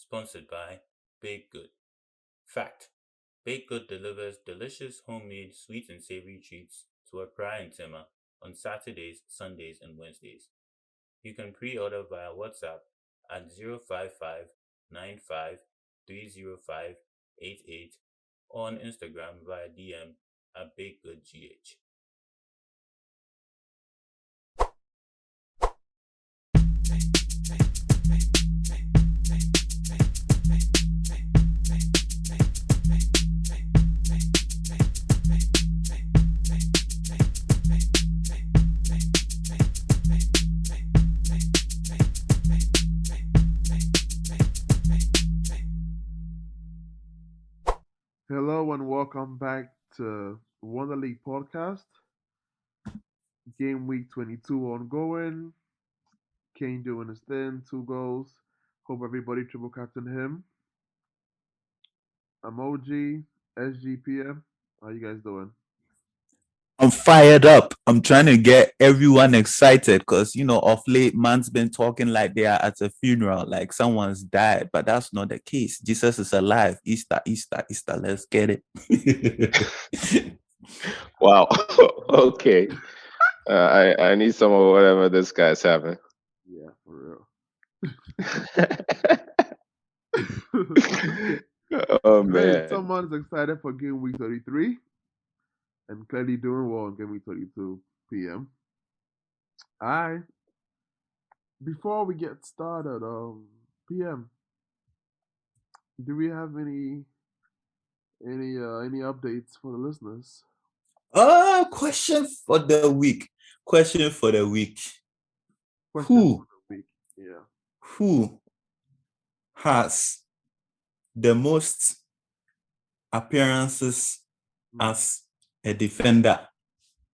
Sponsored by Baked Good. Fact: Baked Good delivers delicious homemade sweet and savory treats to Accra and Tema on Saturdays, Sundays, and Wednesdays. You can pre-order via WhatsApp at 055 95 305 88 or on Instagram via DM at BakedGoodGH. Hello and welcome back to WonderLeeg podcast. Game week 22 ongoing. Kane doing his thing, 2 goals. Hope everybody triple captain him. Emoji, SGPM. How you guys doing? I'm fired up. I'm trying to get everyone excited because, of late, man's been talking like they are at a funeral, like someone's died, but that's not the case. Jesus is alive. Easter, Easter, Easter. Let's get it. Wow. Okay. I need some of whatever this guy's having. Yeah, for real. Oh Great. man. Someone's excited for game week 33 and clearly doing well in game week 32 p.m. Alright. Before we get started, PM, do we have any updates for the listeners? Question for the week. Question for the week. Question Who? for the week. Yeah. Who has the most appearances as a defender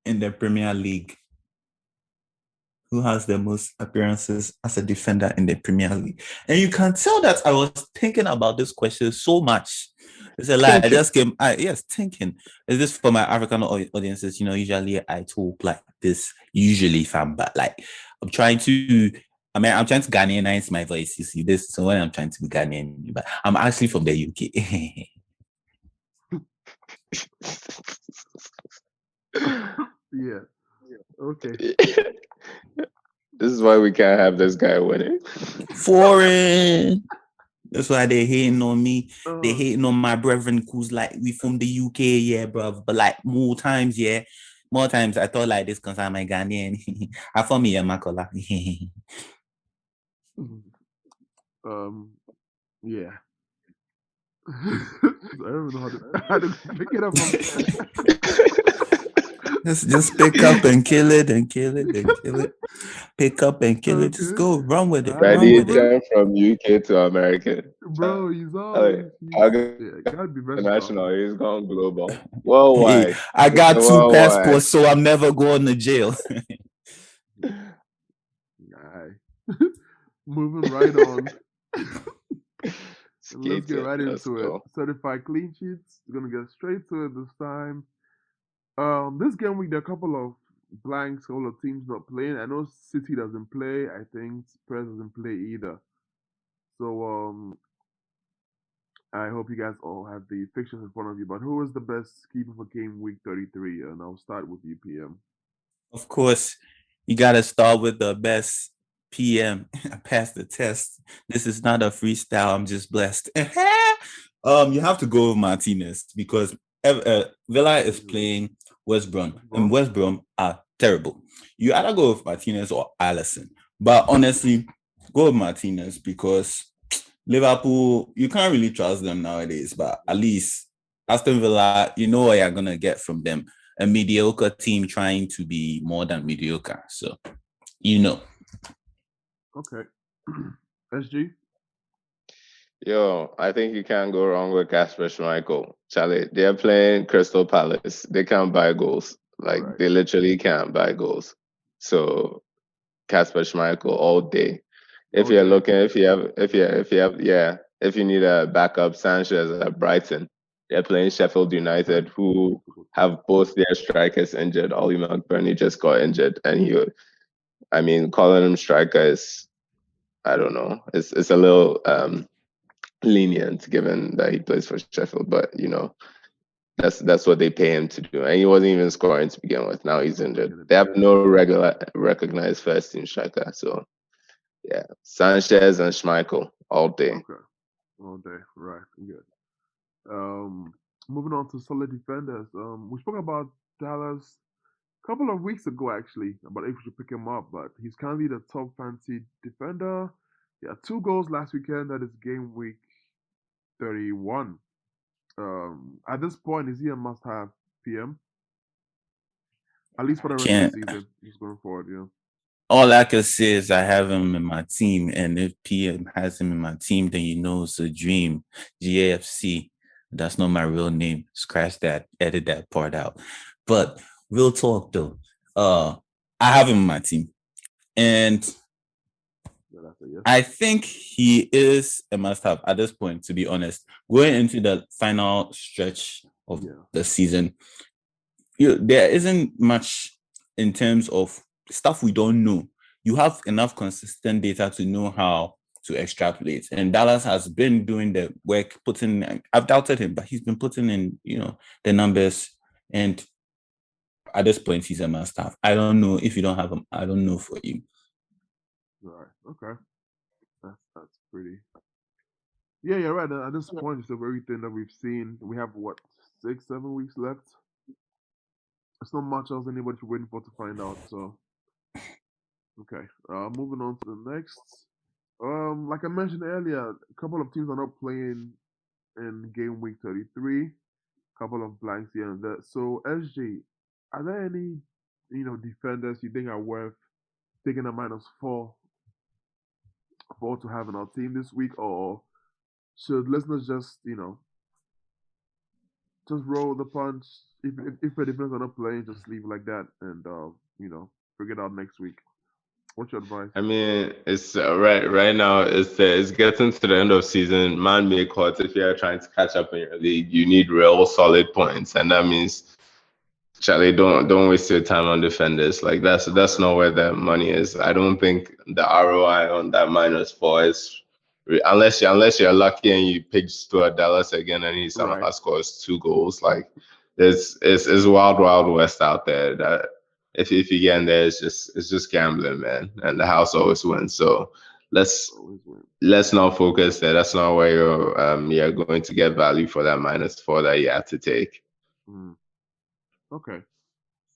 in the Premier League? Who has the most appearances as a defender in the Premier League? And you can tell that I was thinking about this question so much. It's a lie. I just came. Thinking. Is this for my African audiences? Usually I talk like this. Usually, fam, but like I'm trying to Ghanaianize my voice. You see this? So when I'm trying to be Ghanaian, but I'm actually from the UK. Yeah. Okay. This is why we can't have this guy winning. Foreign. That's why they hating on me. They hating on my brethren who's like, we from the UK, yeah, bruv. But like more times I thought like this because I'm a Ghanaian. I found me a Makola. Yeah. I don't know how to pick it up from there. Just pick up and kill it and kill it and kill it. Pick up and kill it. Just go. Run with it. I need turn from UK to American. Bro, he's always gotta be international. He's gone global. Worldwide. I got 2 passports, so I'm never going to jail. Moving right on. Let's get right into it. Certified clean sheets. We're gonna get straight to it this time. This game week there are a couple of blanks, a couple of teams not playing. I know City doesn't play. I think Spurs doesn't play either. So I hope you guys all have the fixtures in front of you. But who is the best keeper for game week 33? And I'll start with you, PM. Of course, you gotta start with the best PM. I passed the test. This is not a freestyle. I'm just blessed. You have to go with Martinez because Villa is playing West Brom, and West Brom are terrible. You either go with Martinez or Alisson. But honestly, go with Martinez because Liverpool, you can't really trust them nowadays. But at least Aston Villa, you know what you're gonna get from them. A mediocre team trying to be more than mediocre. So, Okay. SG? Yo, I think you can't go wrong with Kasper Schmeichel. Charlie, they're playing Crystal Palace. They can't buy goals. They literally can't buy goals. So Kasper Schmeichel all day. If you need a backup, Sanchez at Brighton. They're playing Sheffield United, who have both their strikers injured. Ollie McBurney just got injured, and calling him striker is, I don't know. It's a little lenient given that he plays for Sheffield. But that's what they pay him to do, and he wasn't even scoring to begin with. Now he's injured. They have no regular recognized first team striker. So yeah, Sanchez and Schmeichel all day. Okay, all day. Right, good. Moving on to solid defenders. We spoke about Dallas a couple of weeks ago, actually, about if we should pick him up, but he's currently the top fantasy defender. He had 2 goals last weekend. That is game week 31. At this point, is he a must-have PM? At least for the rest of the season, he's going forward. Yeah. All I can say is I have him in my team, and if PM has him in my team, then it's a dream. GAFC. That's not my real name. Scratch that. Edit that part out. But real talk though. I have him in my team, and I think he is a must-have at this point. To be honest, going into the final stretch of the season, there isn't much in terms of stuff we don't know. You have enough consistent data to know how to extrapolate. And Dallas has been doing the work, I've doubted him, but he's been putting in, the numbers. And at this point, he's a must-have. I don't know if you don't have him. I don't know for you. Right. Okay. That's pretty. Yeah, you're right. At this point, it's of everything that we've seen. We have 6, 7 weeks left. It's not much else anybody's waiting for to find out. So, okay. Moving on to the next. Like I mentioned earlier, a couple of teams are not playing in game week 33. Couple of blanks here and there. So, SJ, are there any defenders you think are worth taking a -4 to have in our team this week, or should listeners just just roll the punch? If the defenders are not playing, just leave it like that and figure it out next week. What's your advice? I mean, it's right now. It's getting to the end of season. Man, make hot. If you're trying to catch up in your league, you need real solid points, and that means, Charlie, don't waste your time on defenders. Like that's not where the money is. I don't think the ROI on that -4 is, unless you're lucky and you pick Stuart Dallas again and he somehow scores 2 goals. Like it's wild west out there. That if you get in there, it's just gambling, man, and the house always wins. So let's not focus there. That's not where you're going to get value for that -4 that you have to take. Okay,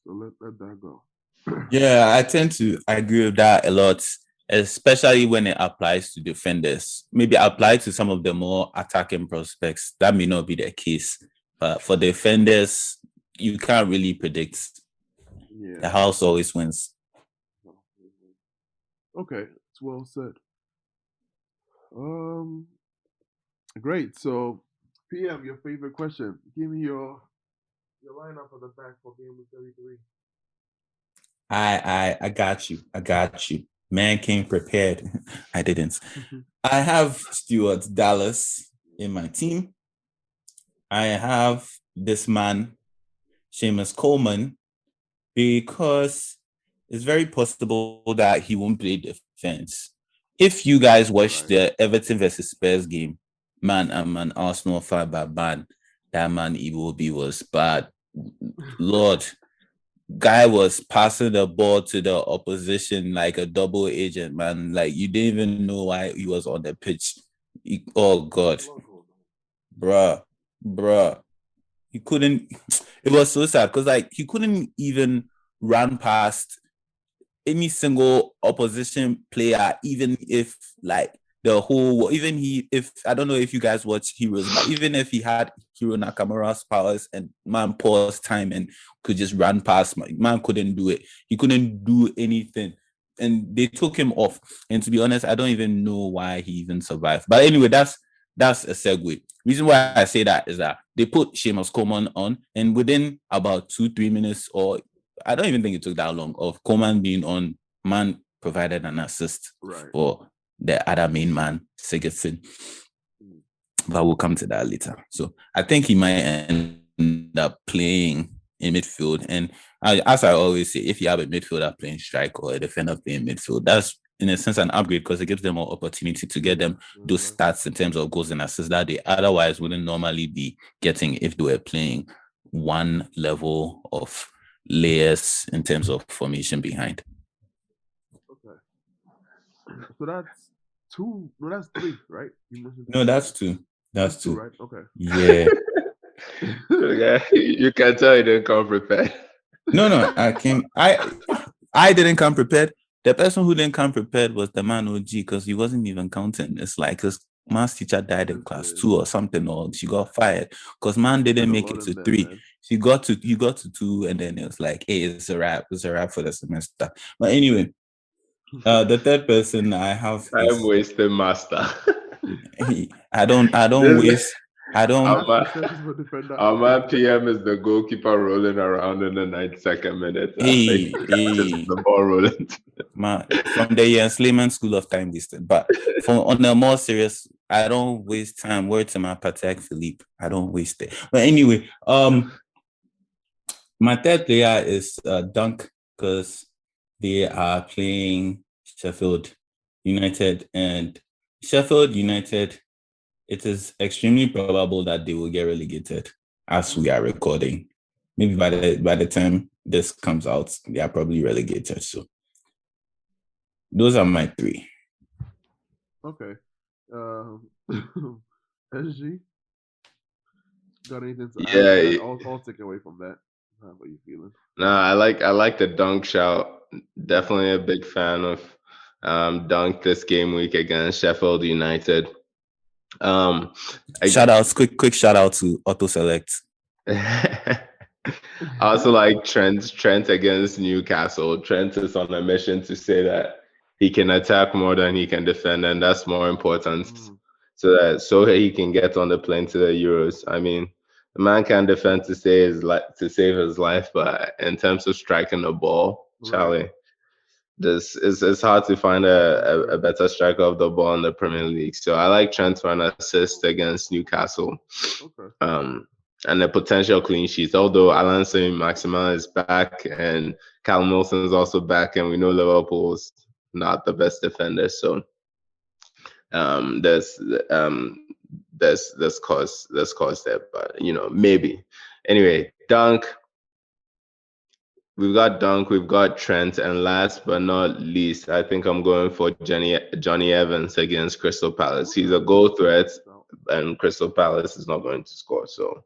so let that go. Yeah, I tend to agree with that a lot, especially when it applies to defenders. Maybe apply to some of the more attacking prospects. That may not be the case, but for defenders, you can't really predict. Yeah. The house always wins. Okay, it's well said. Great. So, PM, your favorite question. Give me your lineup for the back for game week 33. I got you. Man came prepared. I didn't. I have Stuart Dallas in my team. I have this man, Seamus Coleman, because it's very possible that he won't play defense. If you guys watched the Everton versus Spurs game, man, I'm an Arsenal fan, but man, that man Iwobi was bad. Lord, guy was passing the ball to the opposition like a double agent, man. Like you didn't even know why he was on the pitch. Oh God, bruh. He couldn't. It was so sad because like he couldn't even run past any single opposition player, even if like if I don't know if you guys watch Heroes, but even if he had Hiro Nakamura's powers and man paused time and could just run past, man couldn't do it. He couldn't do anything. And they took him off. And to be honest, I don't even know why he even survived. But anyway, that's a segue. Reason why I say that is that they put Seamus Coleman on, and within about 2-3 minutes, or I don't even think it took that long, of Coleman being on, man provided an assist for the other main man, Sigurdsson. But we'll come to that later. So I think he might end up playing in midfield. And as I always say, if you have a midfielder playing strike or a defender playing midfield, that's in a sense, an upgrade because it gives them more opportunity to get them those stats in terms of goals and assists that they otherwise wouldn't normally be getting if they were playing one level of layers in terms of formation behind. Okay. So that's two. No, that's three, right? No, that's two. That's two, right? Okay. Yeah. You can tell you didn't come prepared. No, I didn't come prepared. The person who didn't come prepared was the man OG because he wasn't even counting. It's like his maths teacher died in class 2 or something, or she got fired because man didn't make it to 3. Man. He got to 2, and then it was like, hey, it's a wrap. It's a wrap for the semester. But anyway, the third person I have I'm wasting master. I don't waste. I don't. Our PM is the goalkeeper rolling around in the 92nd minute. Hey, the ball rolling. From the enslavement school of time wasted. But on a more serious, I don't waste time. Word to my Patek Philippe. I don't waste it. But anyway, my third player is Dunk because they are playing Sheffield United, and Sheffield United. It is extremely probable that they will get relegated as we are recording. Maybe by the time this comes out, they are probably relegated. So those are my 3. Okay. SG? Got anything to add? I'll take away from that. How are you feeling? No, I like the Dunk shout. Definitely a big fan of Dunk this game week against Sheffield United. Shout outs, quick shout out to Auto Select. I also like Trent against Newcastle. Trent is on a mission to say that he can attack more than he can defend, and that's more important. So he can get on the plane to the Euros. I mean, the man can defend to save his life, but in terms of striking the ball, Charlie, this is hard to find a better striker of the ball in the Premier League. So I like Trent for an assist against Newcastle. Okay. And a potential clean sheet. Although Alan Saint-Maximin is back and Callum Wilson is also back, and we know Liverpool's not the best defender. So there's cause there, but maybe. Anyway, Dunk. We've got Dunk, we've got Trent, and last but not least, I think I'm going for Johnny Evans against Crystal Palace. He's a goal threat, and Crystal Palace is not going to score. So,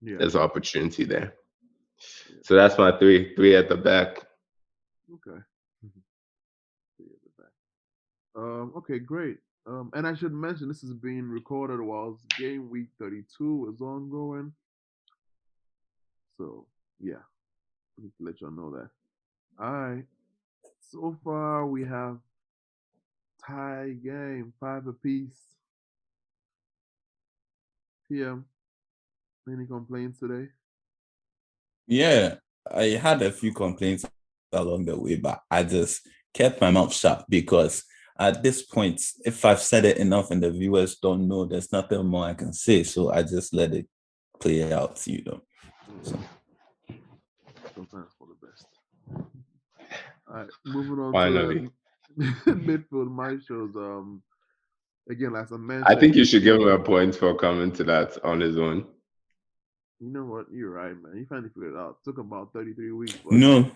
there's opportunity there. So that's my 3 at the back. Okay. 3 at the back. Okay, great. And I should mention this is being recorded while game week 32 is ongoing. So yeah, I need to let y'all know that. All right. So far we have tie game 5 apiece. PM. Any complaints today? Yeah, I had a few complaints along the way, but I just kept my mouth shut because at this point, if I've said it enough and the viewers don't know, there's nothing more I can say. So I just let it play out, So. Sometimes for the best. All right, moving on Finally. to Midfield Maestros. Again, as I mentioned, I think you should give him a point for coming to that on his own. You know what? You're right, man. You finally figured it out. It took about 33 weeks. But... No.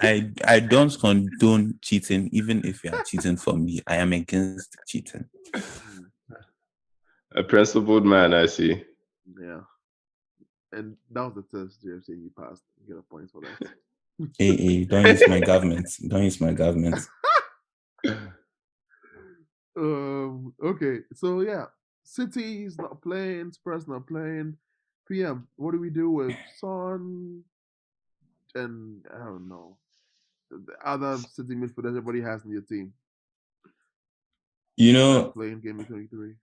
I don't condone cheating, even if you are cheating for me. I am against cheating. A principled man, I see. Yeah. And that was the test, JFC. You passed. You get a point for that. Hey, don't use my government. Don't use my government. Okay. So yeah, City's not playing. Spurs not playing. PM. What do we do with Son? And I don't know the other City midfielders everybody has in your team. Playing game week 23.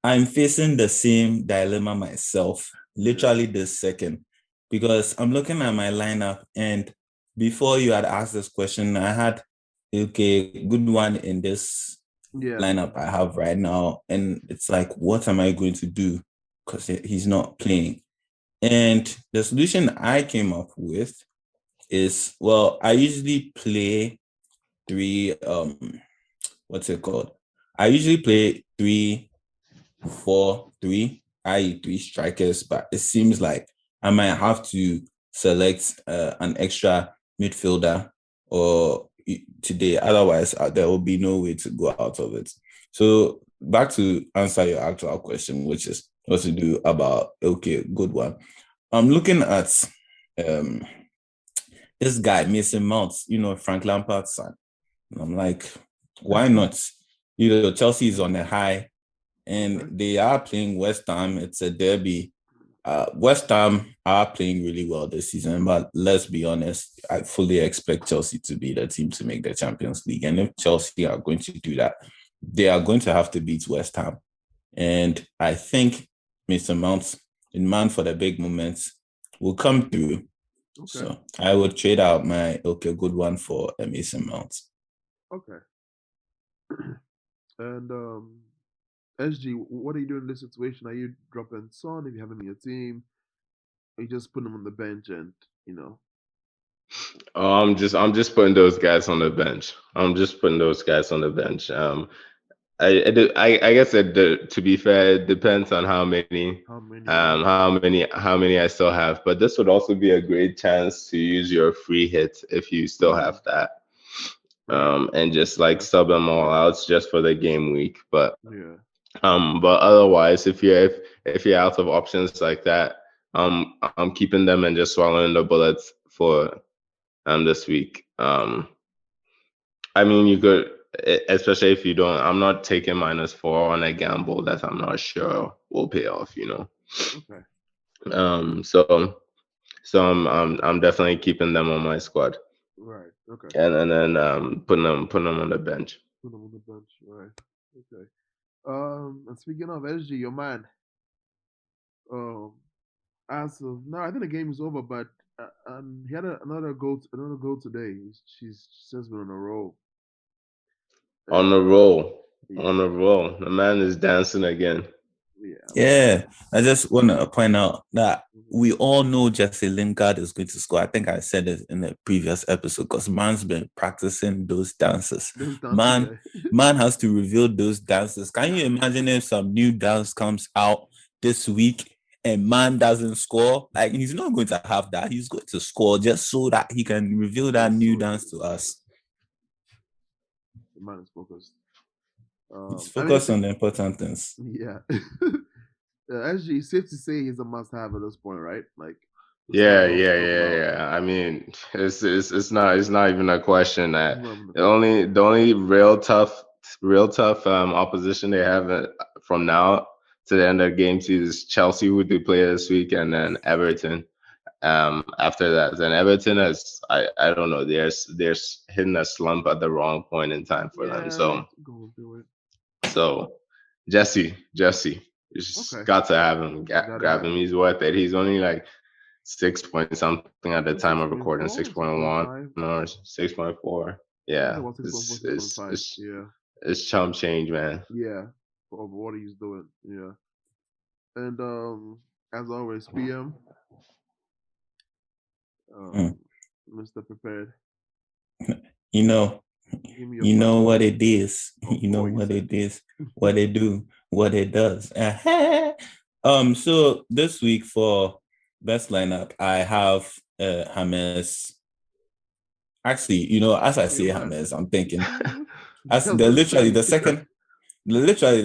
I'm facing the same dilemma myself, literally this second, because I'm looking at my lineup, and before you had asked this question, I had good one in this lineup I have right now, and it's like, what am I going to do? Because he's not playing. And the solution I came up with is, well, I usually play three, what's it called? I usually play 3-4-3, i.e. 3 strikers, but it seems like I might have to select an extra midfielder or today. Otherwise, there will be no way to go out of it. So back to answer your actual question, which is what to do about, okay, good one. I'm looking at this guy, Mason Mount, Frank Lampard's son. And I'm like, why not? Chelsea is on a high and they are playing West Ham. It's a derby. West Ham are playing really well this season, but let's be honest, I fully expect Chelsea to be the team to make the Champions League. And if Chelsea are going to do that, they are going to have to beat West Ham. And I think Mr. Mount, in man for the big moments, will come through. Okay. So I would trade out my good one for a Mason Mount. Okay. And SG, what are you doing in this situation? Are you dropping Son if you have him in your team? Or you just putting him on the bench and I'm just putting those guys on the bench. I guess to be fair, it depends on how many I still have. But this would also be a great chance to use your free hit if you still have that. And just like sub them all out just for the game week. But but otherwise, if you're out of options like that, I'm keeping them and just swallowing the bullets for this week. I mean, you could, especially if you don't. I'm not taking -4 on a gamble that I'm not sure will pay off. Okay. So I'm definitely keeping them on my squad. Right. Okay. And then putting them on the bench. Put them on the bench. Right. Okay. And speaking of SG, your man. As of now, I think the game is over, but he had another goal today. She's just been on a roll. On a roll. The man is dancing again. Yeah. I just want to point out that we all know Jesse Lingard is going to score. I think I said it in the previous episode because man's been practicing those dances. Man has to reveal those dances. Can you imagine if some new dance comes out this week and man doesn't score? Like, he's not going to have that. He's going to score just so that he can reveal that new dance to us. The man is focused. He's focused on the important things. Yeah. Actually, it's safe to say he's a must-have at this point, right? Like. Yeah. I mean, it's not even a question. That the only real tough opposition they have from now to the end of the game is Chelsea, who they play this week, and then Everton. After that, then Everton has I don't know, they're hitting a slump at the wrong point in time for them. So Jesse, you just got to have him. Grab him. He's worth it. He's only like 6 point something at the time of recording, 6.1 or 6.4. Yeah, it's chump change, man. Yeah, for what he's doing. Yeah, and as always, PM. Mr. Prepared. You know what it is. You know what it is, what it do, what it does. So this week for best lineup, I have James. Actually, as I say James, I'm thinking literally the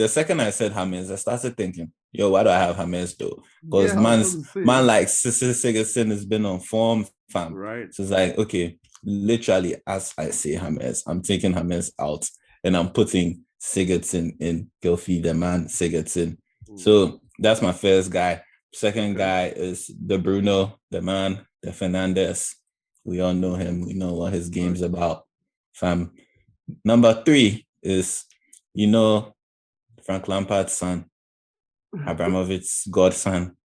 second I said James, I started thinking, yo, why do I have James though? Because man like Sigurdsson has been on form, fam. Right. So it's like, okay, literally as I say James, I'm taking James out and I'm putting Sigurdsson in. Gilfie, the man, Sigurdsson. So that's my first guy. Second guy is the Bruno, the man, the Fernandez. We all know him. We know what his game's about. Fam. Number 3 is, Frank Lampard's son, Abramovich's godson.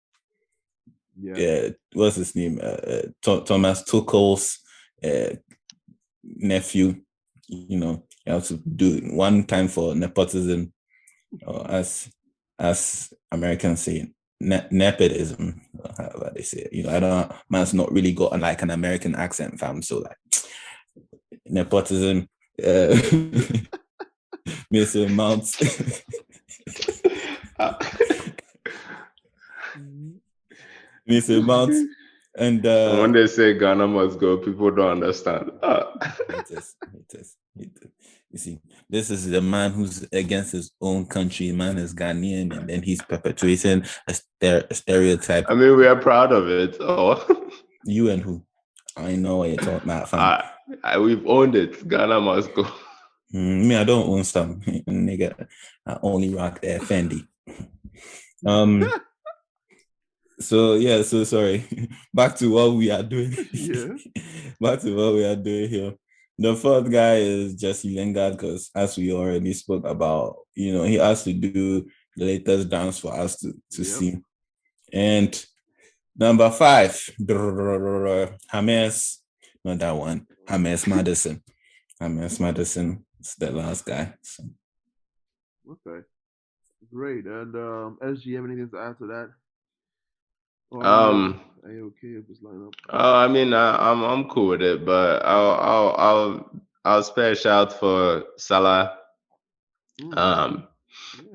Yeah. What's his name? Thomas Tuchel's nephew. You have to do one time for nepotism, or as Americans say, nepotism, however they say it. I don't. Man's not really got like an American accent, fam. So like nepotism. Mr. Mounts. Mr. Mounts. And when they say Ghana must go, people don't understand. It is. You see, this is the man who's against his own country. Man is Ghanaian, and then he's perpetuating a stereotype. I mean, we are proud of it. Oh, you and who? I know what you're talking about, fam. We've owned it. Ghana must go. Me, I don't own some nigga. I only rock the Fendi. So sorry. Back to what we are doing. Back to what we are doing here. The fourth guy is Jesse Lingard, because as we already spoke about, he has to do the latest dance for us to see. And number 5, James, not that one. James Madison. James Madison is the last guy. So. Okay. Great. And SG, have anything to add to that? Are you okay with this lineup? I mean, I'm cool with it, but I'll spare a shout for Salah.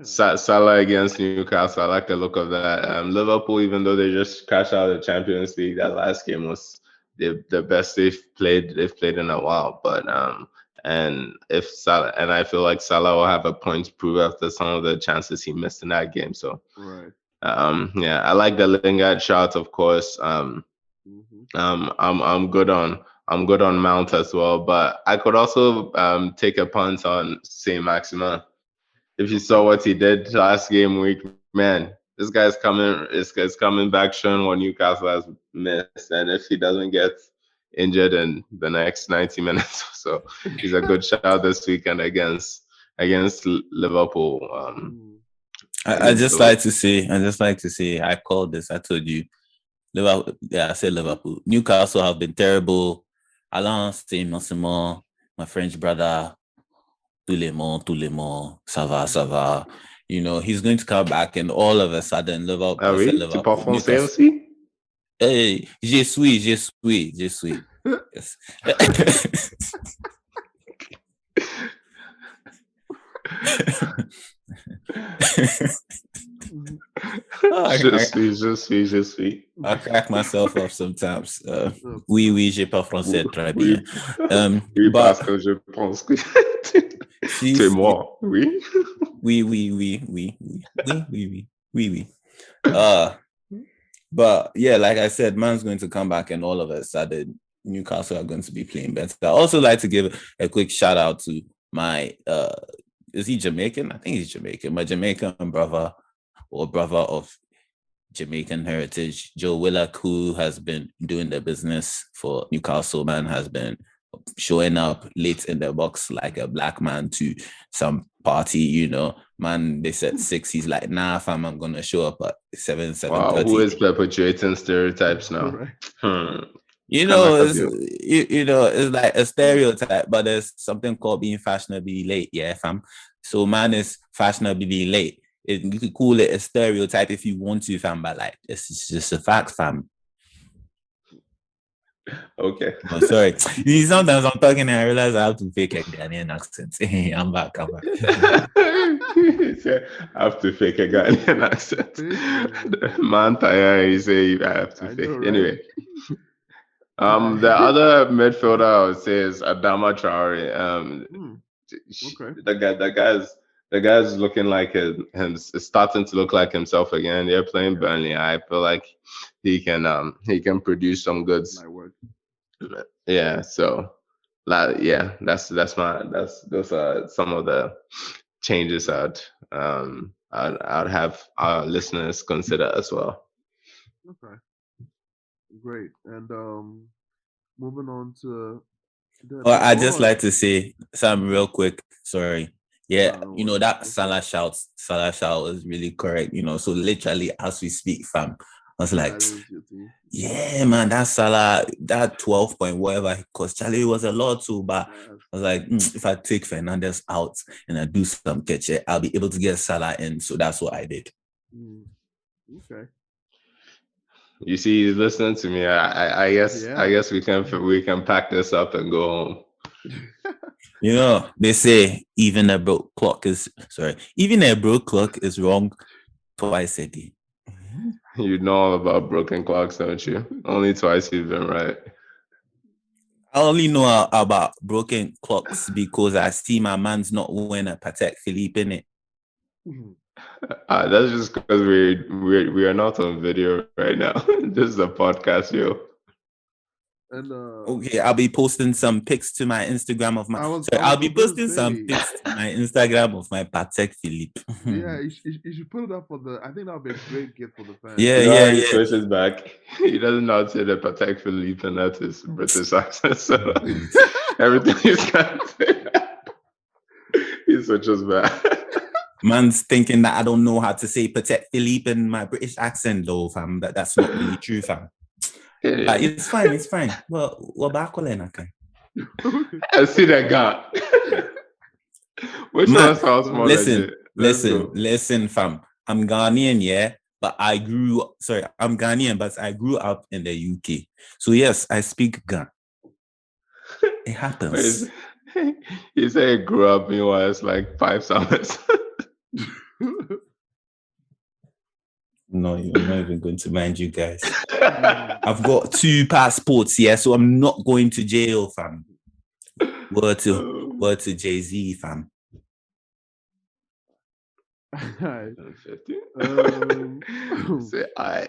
Salah against Newcastle. I like the look of that. Liverpool, even though they just crashed out of the Champions League, that last game was the best they've played in a while. But and if Salah, and I feel like Salah will have a point to prove after some of the chances he missed in that game. So right. Yeah, I like the Lingard shot, of course. I'm good on Mount as well, but I could also take a punt on Saint-Maximin. If you saw what he did last game week, man, this guy's coming back showing what Newcastle has missed, and if he doesn't get injured in the next 90 minutes or so, he's a good shout this weekend against Liverpool. I just like to say, I called this. I told you, Liverpool. Yeah, I said Liverpool. Newcastle have been terrible. Alain Saint-Maximin, my French brother, tout le monde, ça va. He's going to come back, and all of a sudden, Liverpool. Ah oui, tu parles français aussi? Hey, je suis. Yes. Je suis. I crack myself up sometimes. Oui, j'ai pas français très bien. Oui, parce que je pense que tu es mort. Oui. Oui. But yeah, like I said, man's going to come back, and all of a sudden, Newcastle are going to be playing better. I also like to give a quick shout out to my is he Jamaican? I think he's Jamaican. My Jamaican brother of Jamaican heritage, Joe Willock, who has been doing the business for Newcastle. Man has been showing up late in the box like a black man to some party, Man, they said 6. He's like, nah, fam, I'm gonna show up at 7:30. Wow, who is perpetuating stereotypes now? It's like a stereotype, but there's something called being fashionably late, yeah, fam. So man is fashionably late. You could call it a stereotype if you want to, fam, but like it's just a fact, fam. Okay. Oh, sorry. Sometimes I'm talking and I realize I have to fake a Ghanaian accent. I'm back. I have to fake a Ghanaian accent. Man, you say I have to fake. Right? Anyway. The other midfielder I would say is Adama Traore. Okay. The guy's looking like and starting to look like himself again. They're playing Burnley. I feel like he can produce some goods. Yeah. So, those are some of the changes I'd have our listeners consider as well. Okay. Great. And moving on to well, I just like to say something real quick. Sorry. Yeah, that Salah shout is really correct. So literally as we speak, fam, I was like, yeah, man, that Salah, that 12 point whatever, because Charlie was a lot too, but I was like, if I take Fernandez out and I do some catch, I'll be able to get Salah in. So that's what I did. Okay. You see, he's listening to me. I guess we can pack this up and go home. They say even a broke clock is wrong twice a day. You know all about broken clocks, don't you? Only twice you've been right. I only know about broken clocks because I see my man's not winning a Patek Philippe in it. That's just because we are not on video right now. This is a podcast, yo. And okay, I'll be posting some pics to my Instagram of my. I'll be posting some pics to my Instagram of my Patek Philippe. Yeah, you should put it up for the. I think that'll be a great gift for the fans. Yeah, He switches back. He doesn't know how to say the Patek Philippe, and that's his British accent. So everything he's got to say, he switches back. Man's thinking that I don't know how to say Patek Philippe in my British accent, though, fam. That's not really true, fam. It's fine. Well, we're back on okay. I see that guy. Which one sounds more legit? Listen, fam. I'm Ghanaian, yeah, but I'm Ghanaian, but I grew up in the UK. So yes, I speak Ghana. It happens. You say you grew up, meanwhile it's like 5 summers. No, I'm not even going to mind you guys. I've got 2 passports, yeah, so I'm not going to jail, fam. Word to Jay-Z, fam. Say I.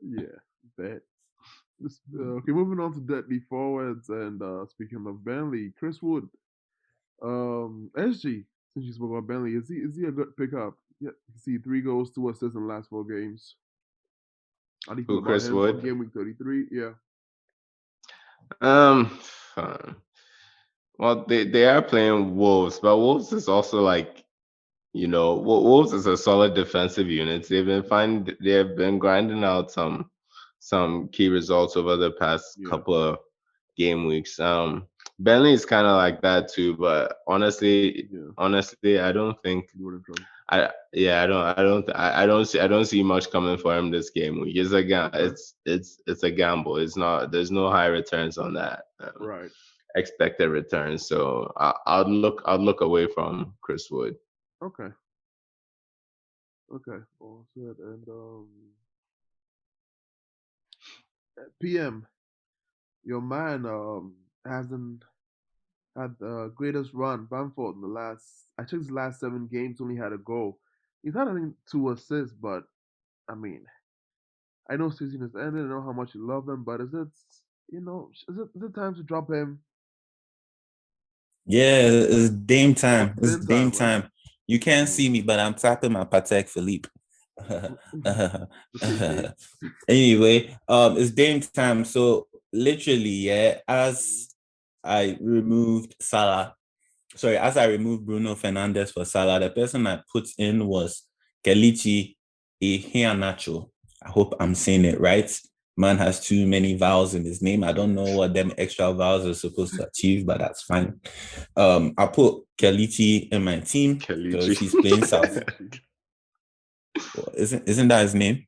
Yeah, bet. Okay, moving on to deadly forwards and speaking of Burnley, Chris Wood. SG, since you spoke about Burnley, is he a good pickup? Yeah, you see 3 goals, 2 assists in the last 4 games. How do you feel about Chris him Wood? on Gameweek 33? Yeah. Well, they are playing Wolves, but Wolves is also like, Wolves is a solid defensive unit. They have been grinding out some key results over the past couple of game weeks. Burnley is kind of like that too, but honestly, I don't think I don't see much coming for him this game week. It's a gamble. There's no high returns on that. Right. Expected returns. So I'd look away from Chris Wood. Okay. All said. And PM, your man hasn't had the greatest run. Bamford in I checked his last 7 games, only had a goal. He's had, I think, 2 assists, but I mean, I know season is ended. I know how much you love him, but is it time to drop him? Yeah, it's Dame time. It's Dame time. Right? You can't see me, but I'm tapping my Patek Philippe. Anyway, it's Dame time. So literally, as I removed Bruno Fernandes for Salah, the person I put in was Kelechi Iheanacho. I hope I'm saying it right. Man has too many vowels in his name. I don't know what them extra vowels are supposed to achieve, but that's fine. I put Kelechi in my team because he's playing South. Well, isn't that his name?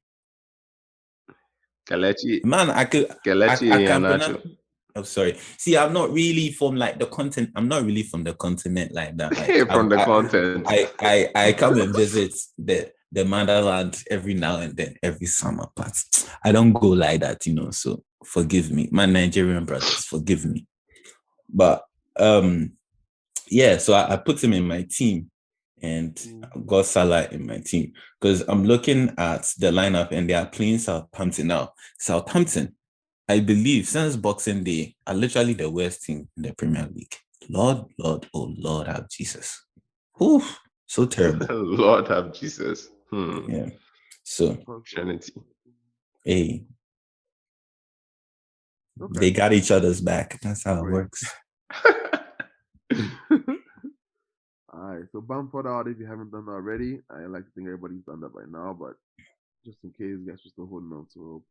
Kelechi. Man, I can pronounce. Oh, sorry. See, I'm not really from the continent. I'm not really from the continent like that. Like, from the continent. I come and visit the motherland every now and then, every summer. But I don't go like that, So forgive me, my Nigerian brothers. Forgive me. But so I put him in my team, and I've got Salah in my team because I'm looking at the lineup and they are playing Southampton now. Southampton, I believe, since Boxing Day, are literally the worst team in the Premier League. Lord, oh Lord, have Jesus. Whew, so terrible. Lord have Jesus. Yeah. So, Trinity. Hey. Okay. They got each other's back. That's how it works. All right. So Bamford out if you haven't done that already. I like to think everybody's done that by now, but just in case, you guys are still holding on to hope.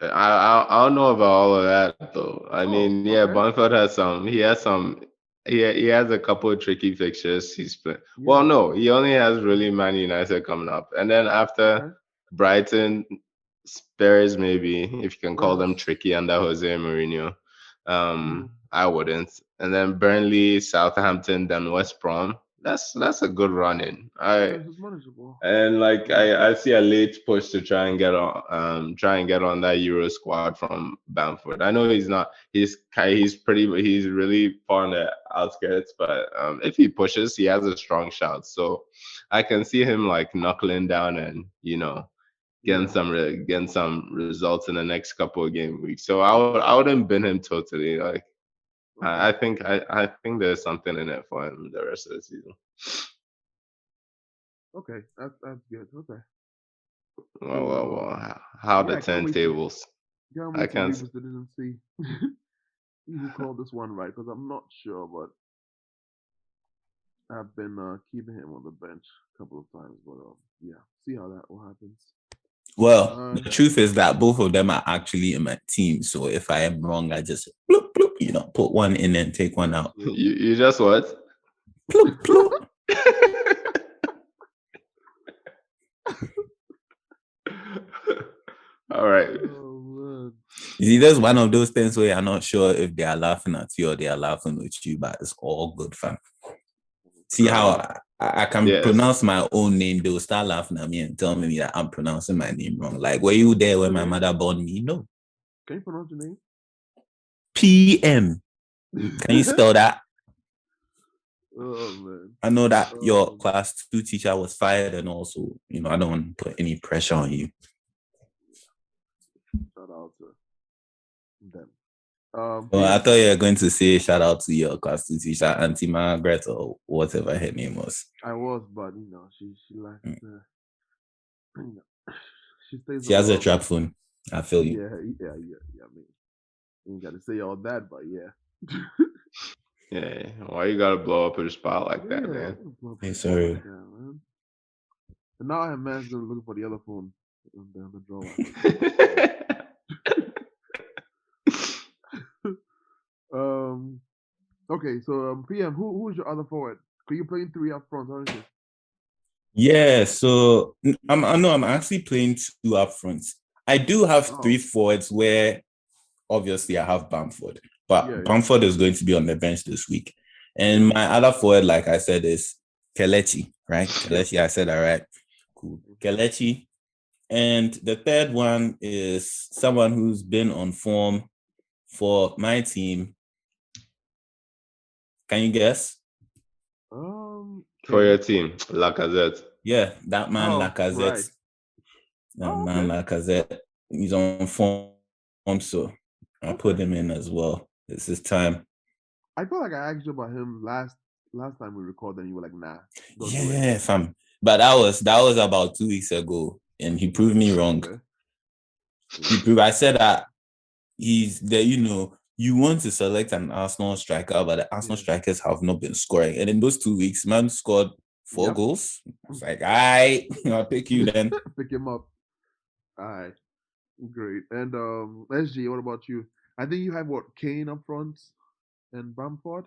I don't know about all of that though. I mean, Bamford has some. He has some. He has a couple of tricky fixtures. He's playing. Well, no, he only has really Man United coming up, and then after Brighton, Spurs, maybe if you can call them tricky under Jose Mourinho. I wouldn't. And then Burnley, Southampton, then West Brom. That's a good run in. It's manageable. And like I see a late push to try and get on that Euro squad from Bamford. I know he's not he's really far on the outskirts, but if he pushes, he has a strong shot. So I can see him like knuckling down and getting some results in the next couple of game weeks. So I wouldn't bin him totally. Like I think there's something in it for him the rest of the season. Okay, that's good. Okay. Well. How the turntables? I can't. Didn't see who called this one right because I'm not sure, but I've been keeping him on the bench a couple of times. But see how that happens. Well, the truth is that both of them are actually in my team. So if I am wrong, I just bloop, bloop, put one in and take one out. You just what? Bloop, bloop. All right. Oh, you see, there's one of those things where I'm not sure if they are laughing at you or they are laughing with you, but it's all good fun. See how I can pronounce my own name, they'll start laughing at me and tell me that I'm pronouncing my name wrong. Like, were you there when my mother born me? No. Can you pronounce your name? PM. Can you spell that? Oh, man. I know that your class 2 teacher was fired, and also, I don't want to put any pressure on you. Shout out to them. I thought you were going to say shout out to your class 2 teacher, Auntie Margaret, or whatever her name was. I was, but she likes she stays. She has a trap phone. I feel you. Yeah. I mean, you ain't got to say all that, but yeah. Yeah, why you gotta blow up her spot like that, man? Hey, sorry. Man. And now I have man's gonna look for the other phone down the drawer. Okay, so PM, who's your other forward? Are you playing 3 up front, aren't you? Yeah, so I'm actually playing 2 up front. I do have 3 forwards where obviously I have Bamford, but Bamford is going to be on the bench this week. And my other forward, like I said, is Kelechi, right? Kelechi, I said all right. Cool. Kelechi. And the third one is someone who's been on form for my team. Can you guess? For your team, Lacazette. Yeah, that man Lacazette. Man Lacazette. He's on form, so I put him in as well. This is time. I feel like I asked you about him last time we recorded, and you were like, "Nah." Yeah, fam. But that was about 2 weeks ago, and he proved me wrong. I said that he's there. You want to select an Arsenal striker, but the Arsenal strikers have not been scoring. And in those 2 weeks, man scored 4 goals. It's like, I'll pick you then. Pick him up. All right, great. And SG, what about you? I think you have Kane up front and Bamford.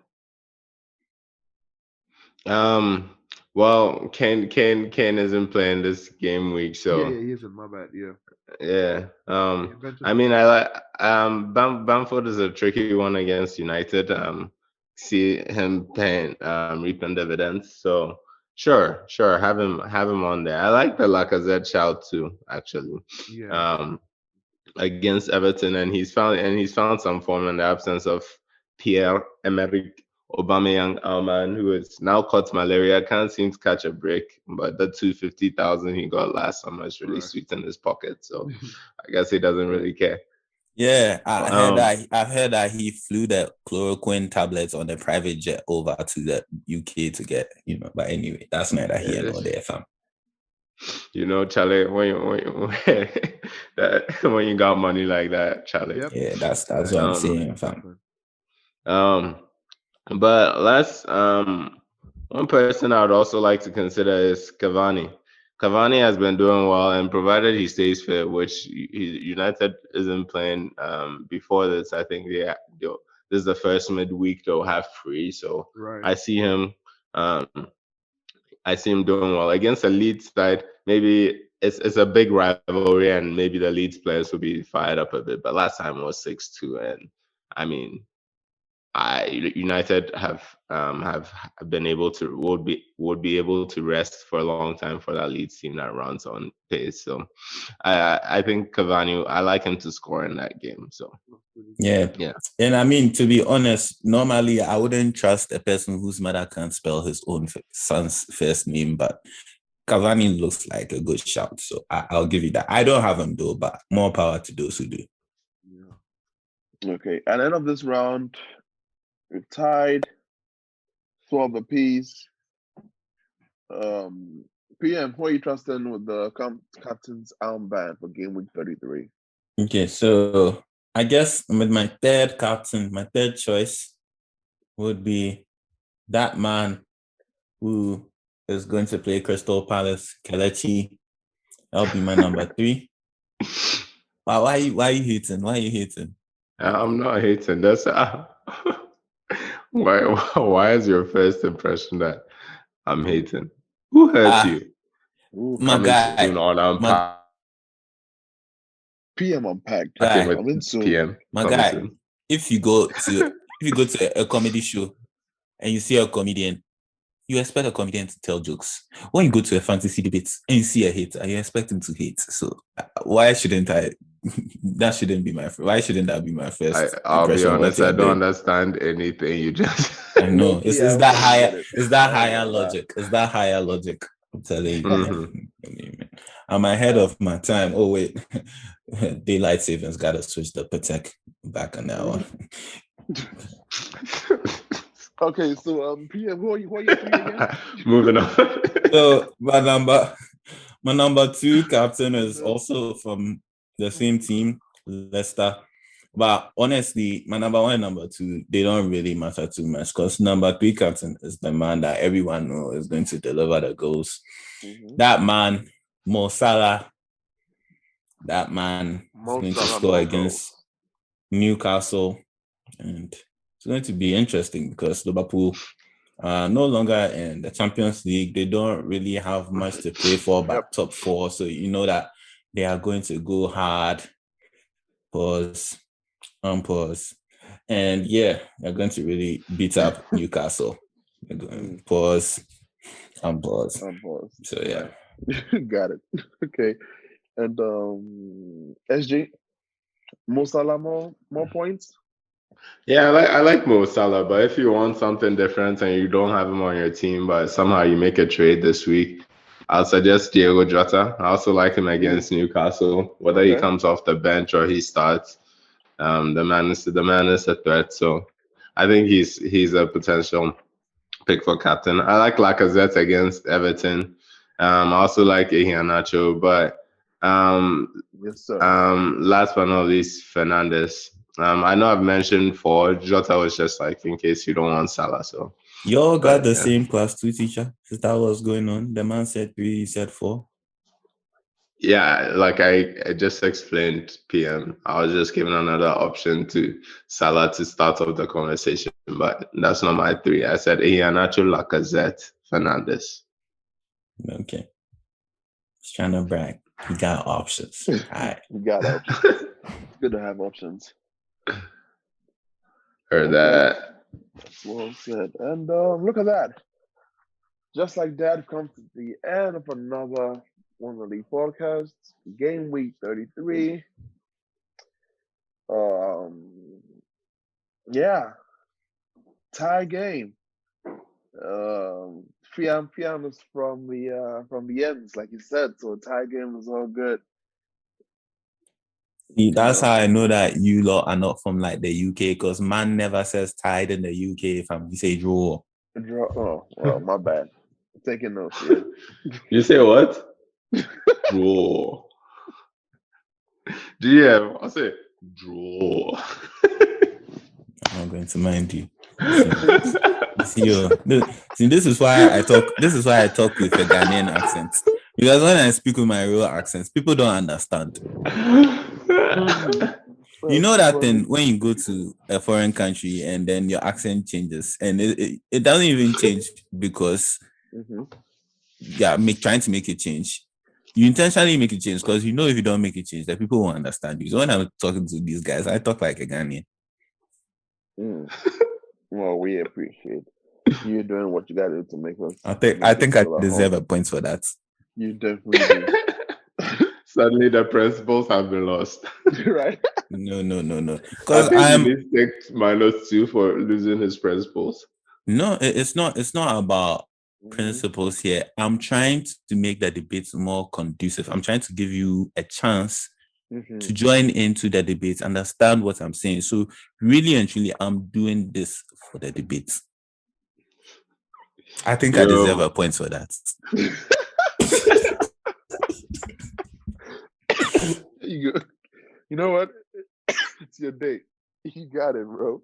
Well, Kane isn't playing this game week, so yeah, he isn't. My bad. Yeah. I mean, I like Bamford is a tricky one against United. See him reaping dividends. So sure, have him on there. I like the Lacazette shout too, actually. Yeah. Against Everton, and he's found some form in the absence of Pierre-Emerick Aubameyang, man, who has now caught malaria, can't seem to catch a break. But the 250,000 he got last summer is really sweet in his pocket. So I guess he doesn't really care. Yeah, I've heard that he flew the chloroquine tablets on a private jet over to the UK to get, But anyway, that's neither here nor there, fam. Charlie, when you got money like that, Charlie. Yep. Yeah, that's what I'm saying, fam. But let's one person I would also like to consider is Cavani. Cavani has been doing well, and provided he stays fit, which United isn't playing before this, I think this is the first midweek they'll have free. So I see him. I see him doing well against a Leeds side. Maybe it's a big rivalry, and maybe the Leeds players will be fired up a bit. But last time was 6-2, and I mean, United have been able to would be able to rest for a long time for that Leeds team that runs on pace. So I think Cavani, I like him to score in that game. So yeah. And I mean, to be honest, normally I wouldn't trust a person whose mother can't spell his own son's first name, but Cavani looks like a good shout. So I'll give you that. I don't have him though, but more power to those who do. Yeah. Okay. At the end of this round, we're tied 12 apiece. PM, who are you trusting with the captain's armband for game week 33? Okay, so I guess with my third captain, my third choice would be that man who is going to play Crystal Palace, Kelechi. That'll be my number 3. Why are you hating? Why are you hating? I'm not hating. That's why is your first impression that I'm hating? Who hurt you? My guy. PM unpacked. Guy, PM. My guy. If you go to a comedy show and you see a comedian, you expect a comedian to tell jokes. When you go to a fantasy debate and you see a hater, you expect him to hate. So why shouldn't I? That shouldn't be my. Why shouldn't that be my first? I'll be honest. I don't understand anything you just. I know. It's that higher. It's that higher logic. It's that higher logic. I'm telling you. Mm-hmm. I'm ahead of my time. Oh wait, daylight savings got to switch the Patek back an hour. Okay, so PM, who are you again? Moving on. So my number 2 captain is also from the same team, Leicester. But honestly, my number 1 and number 2, they don't really matter too much because number 3 captain is the man that everyone knows is going to deliver the goals. Mm-hmm. That man, Mo Salah, that man is going to score against Newcastle. And it's going to be interesting because Liverpool no longer in the Champions League. They don't really have much to play for but top 4. So you know that they are going to go hard. Pause. And yeah, they're going to really beat up Newcastle. They're going pause. So yeah. Got it. Okay. And SG, Mo Salah more points? Yeah, I like Mo Salah, but if you want something different and you don't have him on your team, but somehow you make a trade this week, I'll suggest Diego Jota. I also like him against Newcastle, whether he comes off the bench or he starts. The man is a threat, so I think he's a potential pick for captain. I like Lacazette against Everton. I also like Iheanacho, but yes, sir. Last but not least, Fernandes. I know I've mentioned 4. Jota was just like in case you don't want Salah. So you all got the same class 2 teacher. Is that what's going on? The man said 3, he said 4. Yeah, like I just explained, PM. I was just giving another option to Salah to start off the conversation, but that's not my 3. I said Iheanacho, Lacazette, Fernandes. Okay. He's trying to brag. He got options. All right. He got options. It's good to have options. Heard that. That's well said. And look at that. Just like that, we've come to the end of another WonderLeeg podcast. Game week 33. Yeah. Tie game. Fiam is from the ends, like you said, so tie game is all good. See, that's how I know that you lot are not from like the UK, because man never says tied in the UK. You say draw. Draw. Oh, well, my bad. I'm taking notes. Yeah. You say what? Draw. GM, I say draw. I'm not going to mind you. See, this is why I talk. This is why I talk with a Ghanaian accent. Because when I speak with my real accents, people don't understand. You know that thing when you go to a foreign country and then your accent changes, and it doesn't even change because trying to make it change. You intentionally make a change because you know if you don't make a change, that people won't understand you. So when I'm talking to these guys, I talk like a Ghanaian. Well, we appreciate you doing what you got to do to make us. I think I deserve a point for that. You definitely do. Suddenly the principles have been lost. Right? No. Because I think he needs -2 for losing his principles. No, it's not about principles here. I'm trying to make the debates more conducive. I'm trying to give you a chance to join into the debate, understand what I'm saying. So really and truly, I'm doing this for the debates. I think I deserve a point for that. You know what? It's your day. You got it, bro.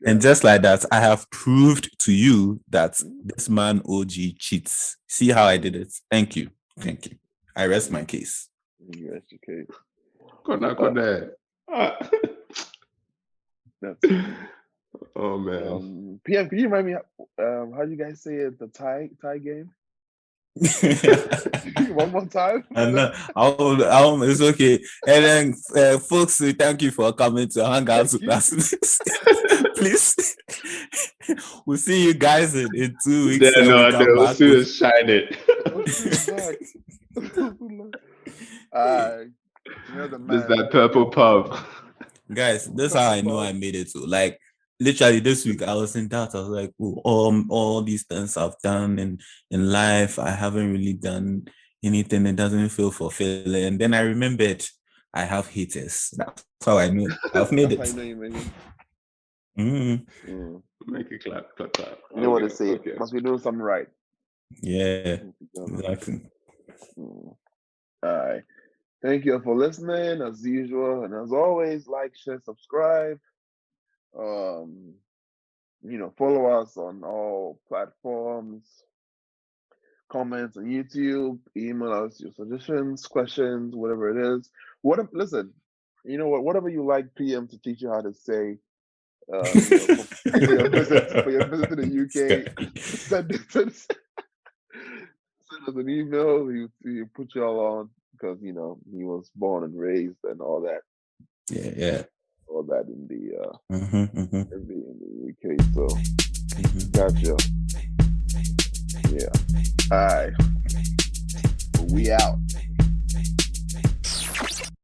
And just like that, I have proved to you that this man OG cheats. See how I did it? Thank you. I rest my case. You rest your case. Oh man. PM, can you remind me how you guys say it? The tie game? One more time. It's okay. And then, folks, thank you for coming to hang out with us. Please, we'll see you guys in 2 weeks. They'll see us shine it. This is that purple pub. Guys, this is how I know I made it to. Like, literally this week I was in doubt. I was like, all these things I've done in life, I haven't really done anything that doesn't feel fulfilling. And then I remembered I have haters. That's how I know I've made it. That's how you know you made it. Make it clap. You know what to say. Okay. Must be doing something right. Yeah, exactly. All right. Thank you for listening, as usual. And as always, like, share, subscribe. Follow us on all platforms. Comments on YouTube. Email us your suggestions, questions, whatever it is. Listen, you know what? Whatever you like PM to teach you how to say. For your visit to the UK, send us an email. You put y'all on because he was born and raised and all that. Yeah. All that in the in the UK. So gotcha. Yeah. All right. We out.